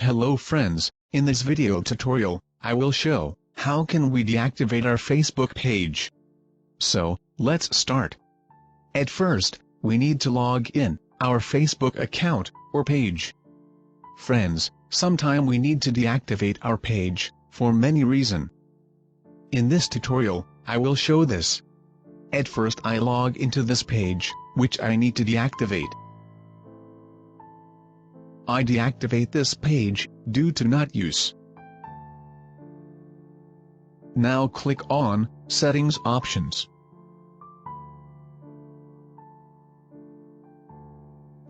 Hello friends, in this video tutorial, I will show how can we deactivate our Facebook page. So, let's start. At first, we need to log in our Facebook account or page. Friends, sometime we need to deactivate our page for many reasons. In this tutorial, I will show this. At first I log into this page, which I need to deactivate. I deactivate this page due to not use. Now click on Settings Options.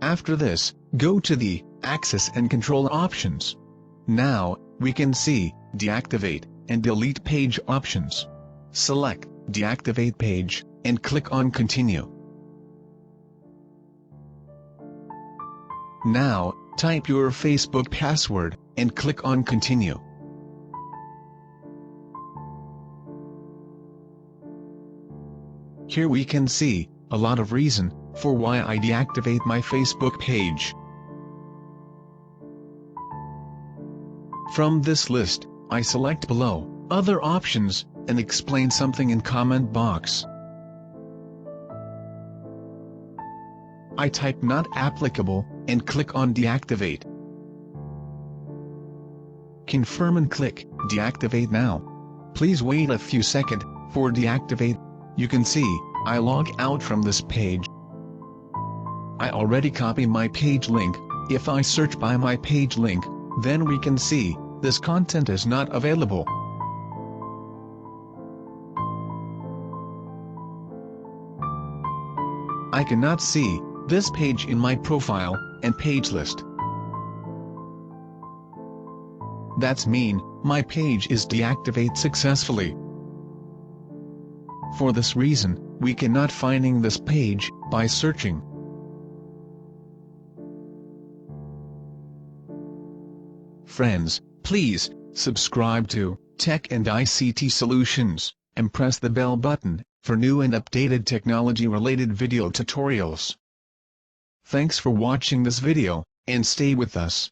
After this, go to the Access and Control options. Now, we can see Deactivate and Delete Page options. Select Deactivate Page and click on Continue. Now, type your Facebook password and click on Continue. Here we can see a lot of reason for why I deactivate my Facebook page. From this list, I select below other options and explain something in comment box. I type not applicable and click on deactivate. Confirm and click deactivate now. Please wait a few seconds for deactivate. You can see I log out from this page. I already copy my page link. If I search by my page link, then we can see this content is not available. I cannot see this page in my profile and page list. That's mean my page is deactivated successfully. For this reason, we cannot finding this page by searching. Friends, please subscribe to Tech and ICT Solutions and press the bell button for new and updated technology-related video tutorials. Thanks for watching this video, and stay with us.